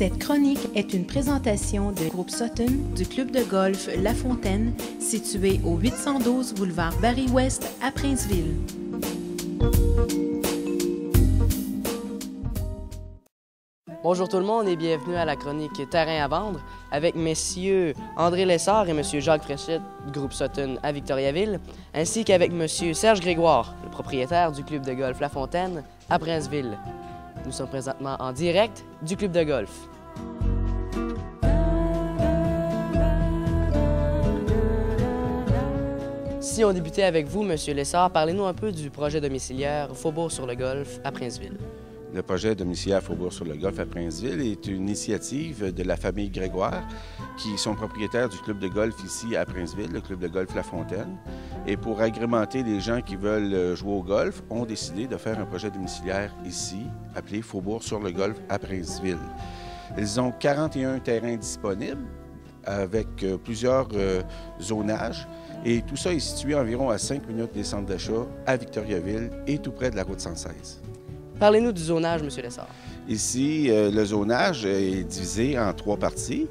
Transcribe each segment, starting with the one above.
Cette chronique est une présentation du groupe Sutton du club de golf La Fontaine, situé au 812 boulevard Barry-Ouest à Princeville. Bonjour tout le monde et bienvenue à la chronique Terrain à vendre avec messieurs André Lessard et monsieur Jacques Fréchette du groupe Sutton à Victoriaville, ainsi qu'avec monsieur Serge Grégoire, le propriétaire du club de golf La Fontaine à Princeville. Nous sommes présentement en direct du club de golf. Si on débutait avec vous, monsieur Lessard, parlez-nous un peu du projet domiciliaire Faubourg-sur-le-Golf à Princeville. Le projet domiciliaire Faubourg-sur-le-Golf à Princeville est une initiative de la famille Grégoire, qui sont propriétaires du club de golf ici à Princeville, le club de golf La Fontaine. Et pour agrémenter les gens qui veulent jouer au golf, ont décidé de faire un projet domiciliaire ici, appelé Faubourg-sur-le-Golf à Princeville. Ils ont 41 terrains disponibles avec plusieurs zonages. Et tout ça est situé environ à 5 minutes des centres d'achat à Victoriaville et tout près de la route 116. Parlez-nous du zonage, monsieur Lessard. Ici, le zonage est divisé en 3 parties.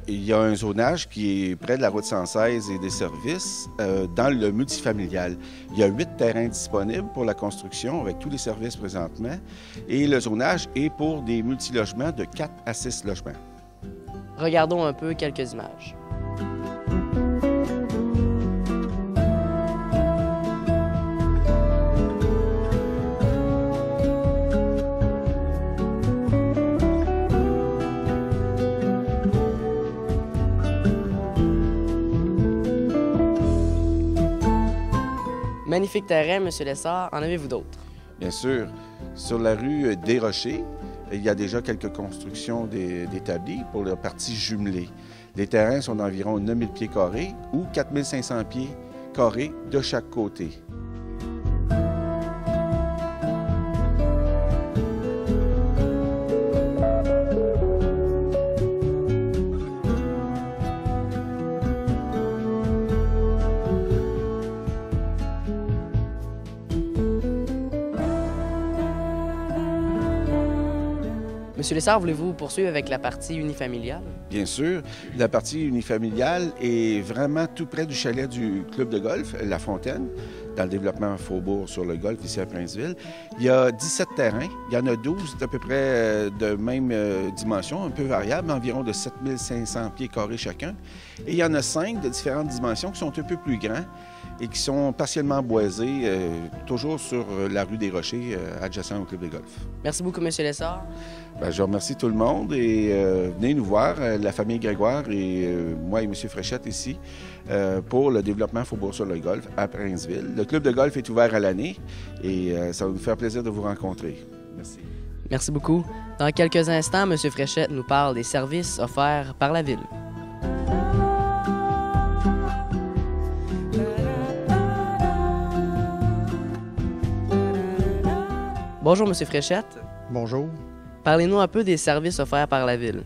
Il y a un zonage qui est près de la route 116 et des services dans le multifamilial. Il y a 8 terrains disponibles pour la construction avec tous les services présentement. Et le zonage est pour des multilogements de 4 à 6 logements. Regardons un peu quelques images. Magnifique terrain, monsieur Lessard. En avez-vous d'autres? Bien sûr. Sur la rue des Rochers, il y a déjà quelques constructions d'établis pour la partie jumelée. Les terrains sont d'environ 9000 pieds carrés ou 4500 pieds carrés de chaque côté. Monsieur Lessard, voulez-vous poursuivre avec la partie unifamiliale? Bien sûr. La partie unifamiliale est vraiment tout près du chalet du club de golf, La Fontaine, dans le développement Faubourg-sur-le-Golf, ici à Princeville. Il y a 17 terrains. Il y en a 12 d'à peu près de même dimension, un peu variable, environ de 7500 pieds carrés chacun. Et il y en a 5 de différentes dimensions qui sont un peu plus grands et qui sont partiellement boisés, toujours sur la rue des Rochers, adjacent au club de golf. Merci beaucoup, monsieur Lessard. Bien, je remercie tout le monde et venez nous voir, la famille Grégoire et moi et M. Fréchette ici, pour le développement Faubourg-sur-le-Golf à Princeville. Le club de golf est ouvert à l'année et ça va nous faire plaisir de vous rencontrer. Merci. Merci beaucoup. Dans quelques instants, M. Fréchette nous parle des services offerts par la Ville. Bonjour, M. Fréchette. Bonjour. Parlez-nous un peu des services offerts par la Ville.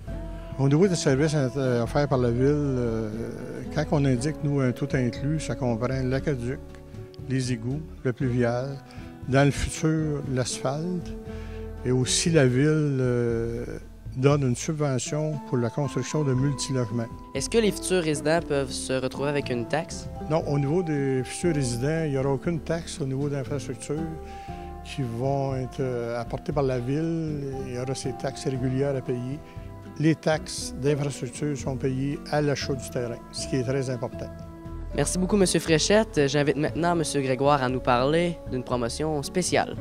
Au niveau des services offerts par la Ville, quand on indique, nous, un tout inclus, ça comprend l'aqueduc, les égouts, le pluvial, dans le futur, l'asphalte, et aussi la Ville donne une subvention pour la construction de multilogements. Est-ce que les futurs résidents peuvent se retrouver avec une taxe? Non, au niveau des futurs résidents, il n'y aura aucune taxe au niveau d'infrastructures qui vont être apportées par la Ville. Il y aura ces taxes régulières à payer. Les taxes d'infrastructure sont payées à l'achat du terrain, ce qui est très important. Merci beaucoup, M. Fréchette. J'invite maintenant M. Grégoire à nous parler d'une promotion spéciale.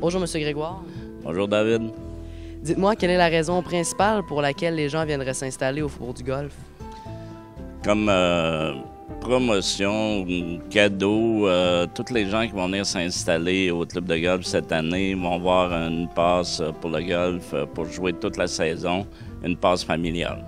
Bonjour, M. Grégoire. Bonjour, David. Dites-moi, quelle est la raison principale pour laquelle les gens viendraient s'installer au Faubourg du Golf? Comme promotion, cadeau, tous les gens qui vont venir s'installer au club de golf cette année vont avoir une passe pour le golf pour jouer toute la saison, une passe familiale.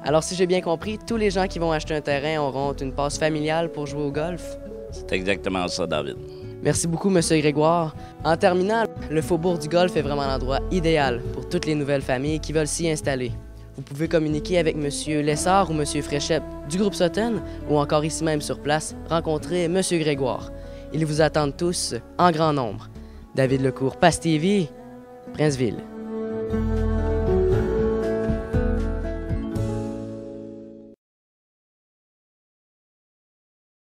Alors, si j'ai bien compris, tous les gens qui vont acheter un terrain auront une passe familiale pour jouer au golf? C'est exactement ça, David. Merci beaucoup, M. Grégoire. En terminant, le Faubourg du Golf est vraiment l'endroit idéal pour toutes les nouvelles familles qui veulent s'y installer. Vous pouvez communiquer avec M. Lessard ou M. Fréchette du groupe Sutton ou encore ici même sur place, rencontrer M. Grégoire. Ils vous attendent tous en grand nombre. David Lecourt, Passe TV, Princeville.